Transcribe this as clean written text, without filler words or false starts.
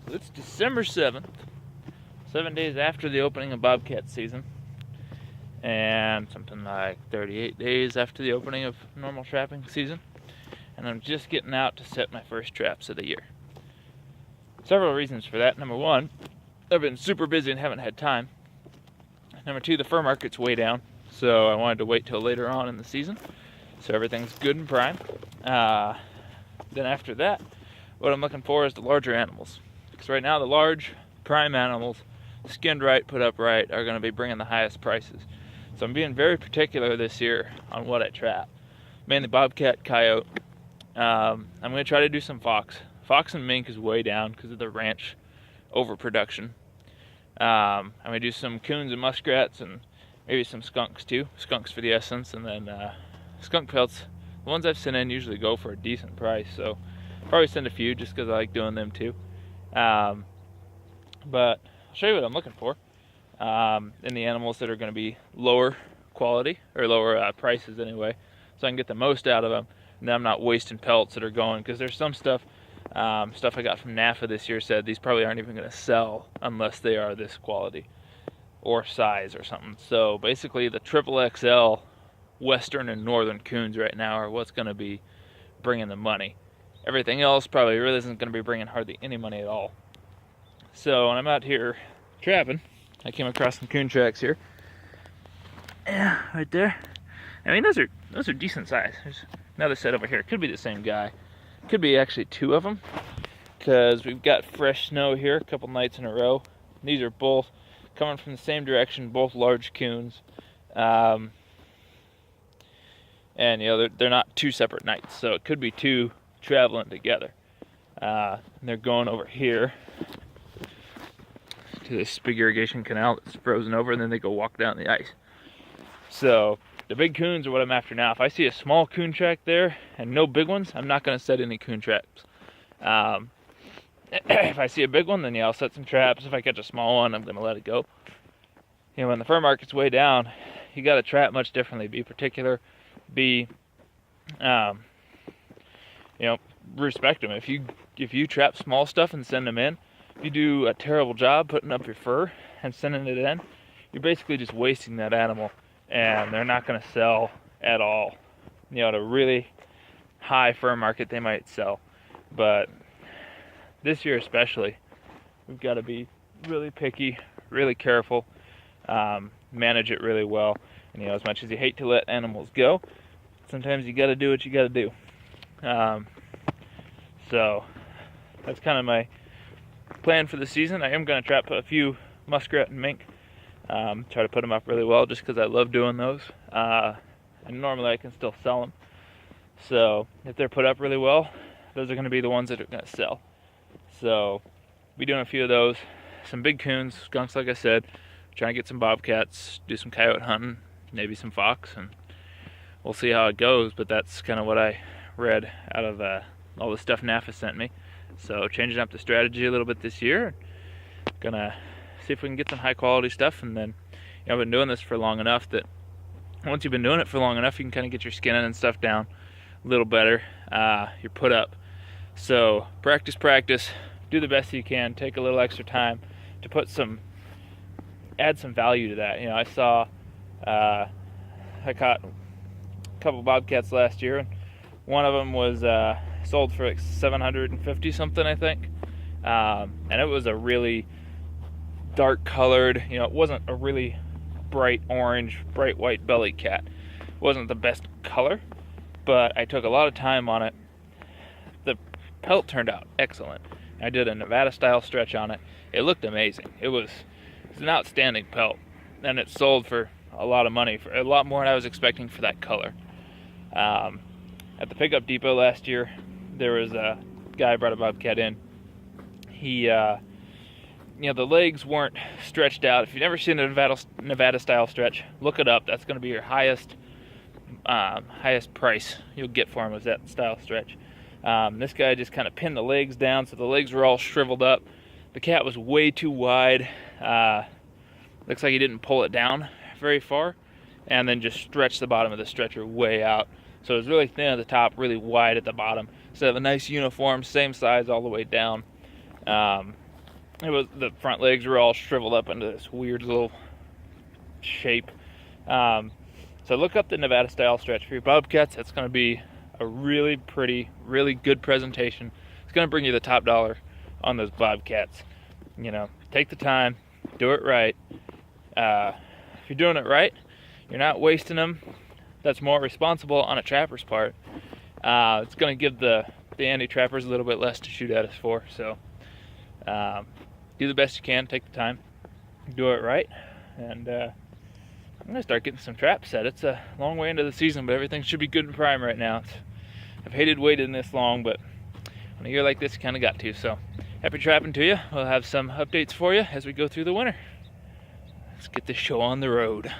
It's December 7th, 7 days after the opening of bobcat season, and something like 38 days after the opening of normal trapping season, and I'm just getting out to set my first traps of the year. Several reasons for that. Number one, I've been super busy and haven't had time. Number two, the fur market's way down, so I wanted to wait till later on in the season, so everything's good and prime. Then after that, what I'm looking for is the larger animals. Because right now the large prime animals, skinned right, put up right, are going to be bringing the highest prices. So I'm being very particular this year on what I trap. Mainly bobcat, coyote. I'm going to try to do some fox. Fox and mink is way down because of the ranch overproduction. I'm going to do some coons and muskrats and maybe some skunks too. Skunks for the essence, and then skunk pelts. The ones I've sent in usually go for a decent price, so probably send a few just because I like doing them too. But I'll show you what I'm looking for in the animals that are going to be lower quality, or lower prices anyway, so I can get the most out of them, and then I'm not wasting pelts that are going, because there's some stuff I got from NAFA this year said these probably aren't even going to sell unless they are this quality or size or something. So basically the triple XL western and northern coons right now are what's going to be bringing the money. Everything else probably really isn't going to be bringing hardly any money at all. So when I'm out here trapping, I came across some coon tracks here. Yeah, right there. I mean, those are decent size. There's another set over here. Could be the same guy. Could be actually two of them, because we've got fresh snow here a couple nights in a row. These are both coming from the same direction, both large coons. And they're not two separate nights, so it could be two traveling together. And they're going over here to this big irrigation canal that's frozen over, and then they go walk down the ice. So the big coons are what I'm after now. If I see a small coon track there and no big ones, I'm not going to set any coon traps. If I see a big one, then yeah, I'll set some traps. If I catch a small one, I'm going to let it go. When the fur market's way down, you got to trap much differently. Be particular. Be, respect them. If you trap small stuff and send them in, if you do a terrible job putting up your fur and sending it in, you're basically just wasting that animal, and they're not going to sell at all. At a really high fur market, they might sell, but this year especially, we've got to be really picky, really careful, manage it really well. And as much as you hate to let animals go, sometimes you got to do what you got to do. So that's kind of my plan for the season. I am going to trap a few muskrat and mink. Try to put them up really well, just because I love doing those. And normally I can still sell them. So if they're put up really well, those are going to be the ones that are going to sell. So be doing a few of those. Some big coons, skunks, like I said. Trying to get some bobcats, do some coyote hunting, maybe some fox, and we'll see how it goes. But that's kind of what I read out of all the stuff NAFA sent me. So changing up the strategy a little bit this year. Gonna see if we can get some high quality stuff, and then I've been doing this for long enough that once you've been doing it for long enough, you can kind of get your skinning and stuff down a little better. You're put up. So practice, do the best you can. Take a little extra time to add some value to that. I saw I caught a couple bobcats last year, and one of them was sold for like $750 something, I think. And it was a really dark colored, it wasn't a really bright orange, bright white belly cat. It wasn't the best color, but I took a lot of time on it. The pelt turned out excellent. I did a Nevada style stretch on it. It looked amazing. It's an outstanding pelt, and it sold for a lot of money, for a lot more than I was expecting for that color. At the pickup depot last year, there was a guy brought a bobcat in. He, the legs weren't stretched out. If you've never seen a Nevada style stretch, look it up. That's going to be your highest price you'll get for him, was that style stretch. This guy just kind of pinned the legs down, so the legs were all shriveled up. The cat was way too wide. Looks like he didn't pull it down very far, and then just stretched the bottom of the stretcher way out. So it was really thin at the top, really wide at the bottom. So have a nice uniform, same size all the way down. the front legs were all shriveled up into this weird little shape. So look up the Nevada style stretch for your bobcats. That's going to be a really pretty, really good presentation. It's going to bring you the top dollar on those bobcats. You know, take the time, do it right. If you're doing it right, you're not wasting them. That's more responsible on a trapper's part. It's going to give the anti-trappers a little bit less to shoot at us for. So do the best you can, take the time, do it right, and I'm going to start getting some traps set. It's a long way into the season, but everything should be good and prime right now. I've hated waiting this long, but on a year like this, you kind of got to. So, happy trapping to you. We'll have some updates for you as we go through the winter. Let's get this show on the road.